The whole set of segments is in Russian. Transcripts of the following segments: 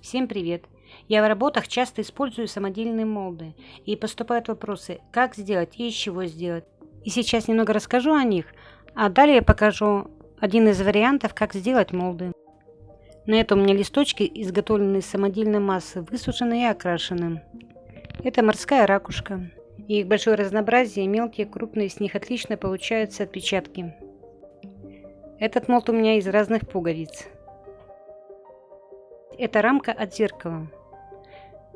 Всем привет! Я в работах часто использую самодельные молды, и поступают вопросы, как сделать и из чего сделать. И сейчас немного расскажу о них, а далее я покажу один из вариантов, как сделать молды. На этом у меня листочки, изготовленные из самодельной массы, высушенные и окрашенные. Это морская ракушка. И их большое разнообразие, мелкие, крупные, с них отлично получаются отпечатки. Этот молд у меня из разных пуговиц. Это рамка от зеркала.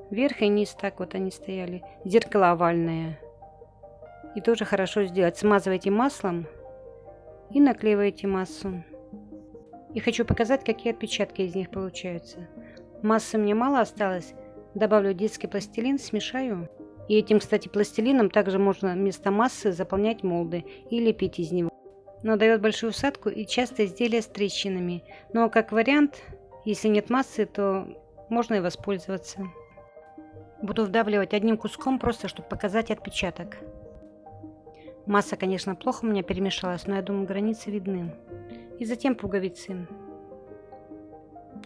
Вверх и низ так вот они стояли. Зеркало овальное. И тоже хорошо сделать. Смазывайте маслом и наклеиваете массу. И хочу показать, какие отпечатки из них получаются. Массы мне мало осталось. Добавлю детский пластилин, смешаю. И этим, кстати, пластилином также можно вместо массы заполнять молды и лепить из него. Но дает большую усадку и часто изделия с трещинами. Но как вариант, если нет массы, то можно и воспользоваться. Буду вдавливать одним куском, просто чтобы показать отпечаток. Масса, конечно, плохо у меня перемешалась, но я думаю, границы видны. И затем пуговицы.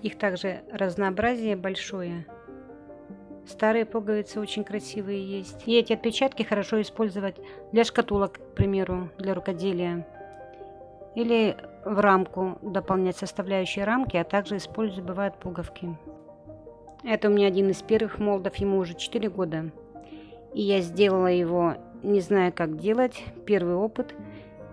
Их также разнообразие большое. Старые пуговицы очень красивые есть. И эти отпечатки хорошо использовать для шкатулок, к примеру, для рукоделия. Или в рамку дополнять составляющие рамки, а также использую, бывают, пуговки. Это у меня один из первых молдов, ему уже 4 года. И я сделала его, не знаю как делать, первый опыт.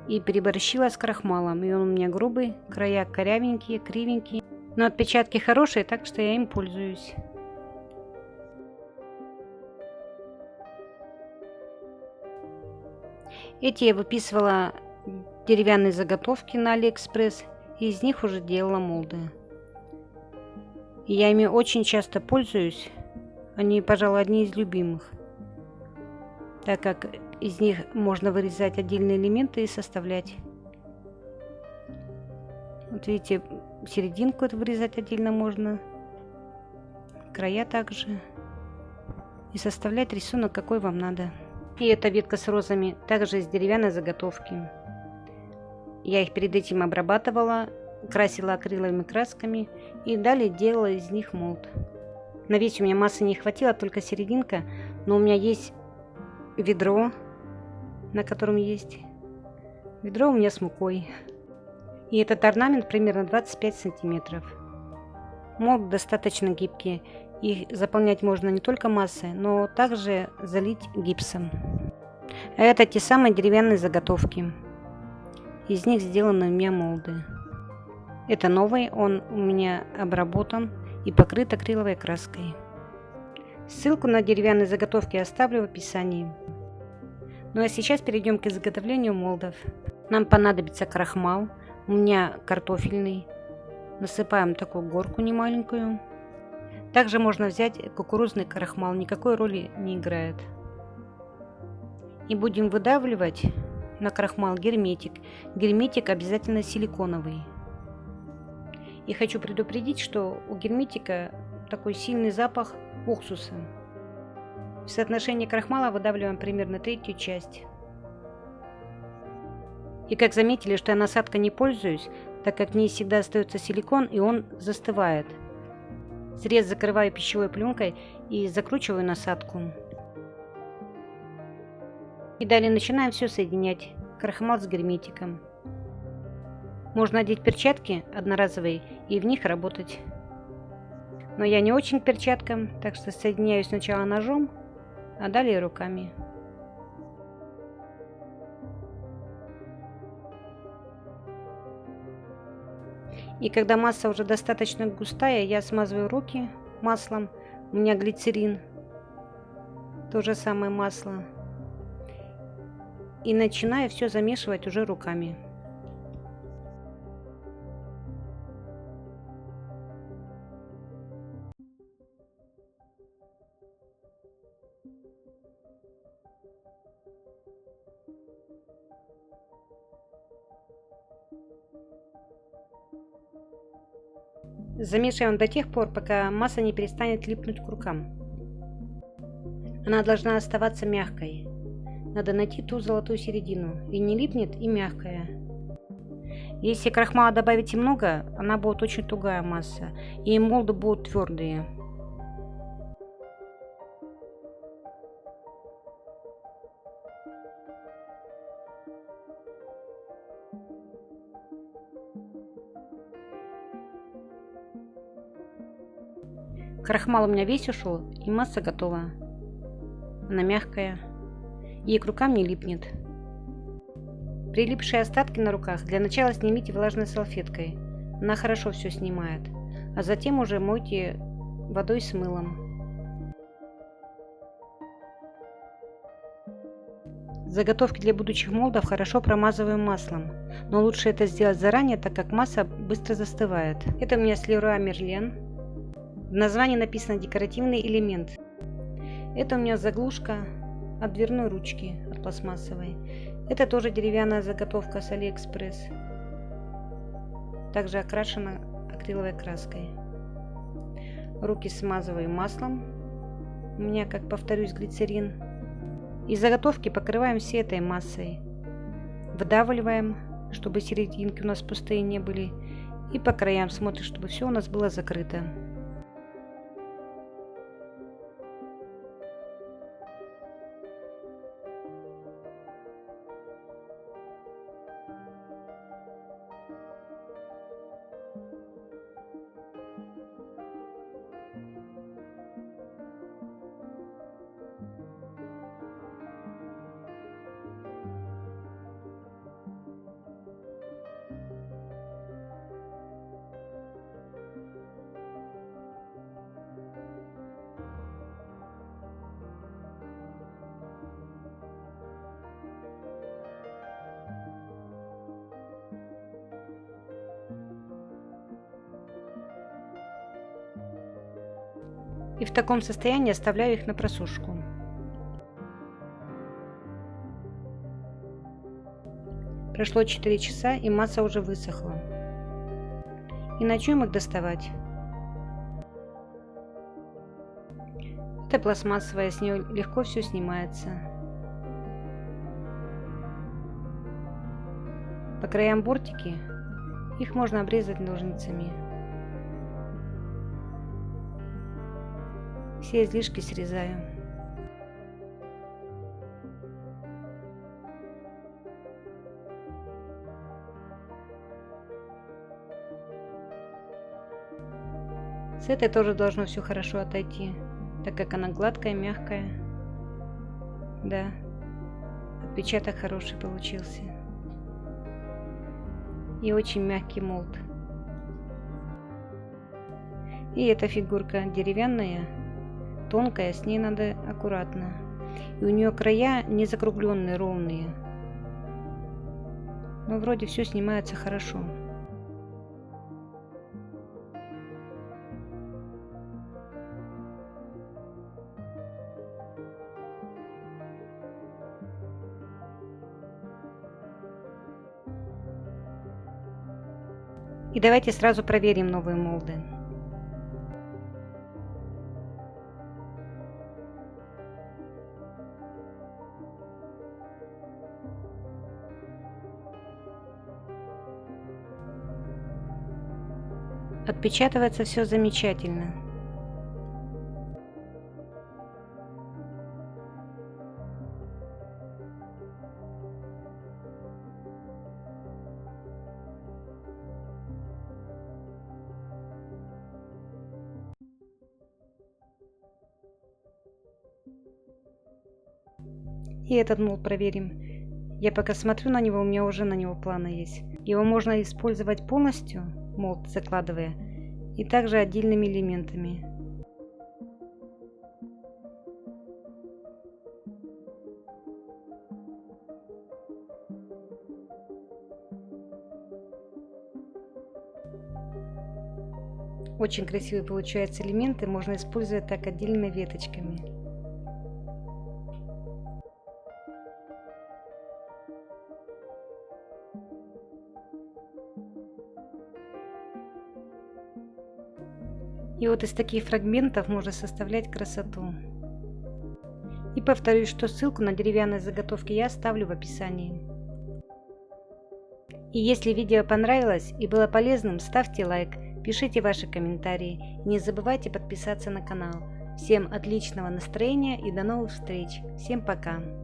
И переборщила с крахмалом. И он у меня грубый, края корявенькие, кривенькие. Но отпечатки хорошие, так что я им пользуюсь. Эти я выписывала деревянные заготовки на Алиэкспресс. И из них уже делала молды. И я ими очень часто пользуюсь. Они, пожалуй, одни из любимых. Так как из них можно вырезать отдельные элементы и составлять. Вот видите, серединку это вырезать отдельно можно. Края также. И составлять рисунок, какой вам надо. И эта ветка с розами также из деревянной заготовки. Я их перед этим обрабатывала, красила акриловыми красками и далее делала из них молд. На весь у меня массы не хватило, только серединка, но у меня есть ведро, на котором есть ведро у меня с мукой. И этот орнамент примерно 25 сантиметров. Молд достаточно гибкий. Их заполнять можно не только массой, но также залить гипсом. Это те самые деревянные заготовки. Из них сделаны у меня молды. Это новый, он у меня обработан и покрыт акриловой краской. Ссылку на деревянные заготовки оставлю в описании. Ну а сейчас перейдем к изготовлению молдов. Нам понадобится крахмал, у меня картофельный. Насыпаем такую горку немаленькую. Также можно взять кукурузный крахмал, никакой роли не играет. И будем выдавливать на крахмал герметик. Герметик обязательно силиконовый. И хочу предупредить, что у герметика такой сильный запах уксуса. В соотношении крахмала выдавливаем примерно третью часть. И как заметили, что я насадкой не пользуюсь, так как в ней всегда остается силикон и он застывает. Срез закрываю пищевой пленкой и закручиваю насадку. И далее начинаем все соединять. Крахмал с герметиком. Можно одеть перчатки одноразовые и в них работать. Но я не очень к перчаткам, так что соединяю сначала ножом, а далее руками. И когда масса уже достаточно густая, я смазываю руки маслом. У меня глицерин. То же самое масло. И начинаю все замешивать уже руками. Замешиваем до тех пор, пока масса не перестанет липнуть к рукам. Она должна оставаться мягкой. Надо найти ту золотую середину. И не липнет, и мягкая. Если крахмала добавите много, она будет очень тугая масса. И молды будут твердые. Крахмал у меня весь ушел, и масса готова. Она мягкая и к рукам не липнет. Прилипшие остатки на руках для начала снимите влажной салфеткой. Она хорошо все снимает. А затем уже мойте водой с мылом. Заготовки для будущих молдов хорошо промазываем маслом, но лучше это сделать заранее, так как масса быстро застывает. Это у меня с Leroy Merlin. В названии написано декоративный элемент. Это у меня заглушка от дверной ручки, от пластмассовой. Это тоже деревянная заготовка с AliExpress. Также окрашена акриловой краской. Руки смазываю маслом. У меня, как повторюсь, глицерин. И заготовки покрываем всей этой массой. Выдавливаем, чтобы серединки у нас пустые не были. И по краям смотрим, чтобы все у нас было закрыто. И в таком состоянии оставляю их на просушку. Прошло 4 часа, и масса уже высохла. И начнем их доставать. Это пластмассовая, с нее легко все снимается. По краям бортики, их можно обрезать ножницами. Все излишки срезаю. С этой тоже должно все хорошо отойти, так как она гладкая, мягкая. Да, отпечаток хороший получился. И очень мягкий молд. И эта фигурка деревянная, тонкая, с ней надо аккуратно. И у нее края не закругленные, ровные. Но вроде все снимается хорошо. И давайте сразу проверим новые молды. Отпечатывается все замечательно. И этот молд проверим. Я пока смотрю на него, у меня уже на него планы есть. Его можно использовать полностью, молд закладывая, и также отдельными элементами. Очень красивые получаются элементы, можно использовать так отдельными веточками. И вот из таких фрагментов можно составлять красоту. И повторюсь, что ссылку на деревянные заготовки я оставлю в описании. И если видео понравилось и было полезным, ставьте лайк, пишите ваши комментарии и не забывайте подписаться на канал. Всем отличного настроения и до новых встреч. Всем пока!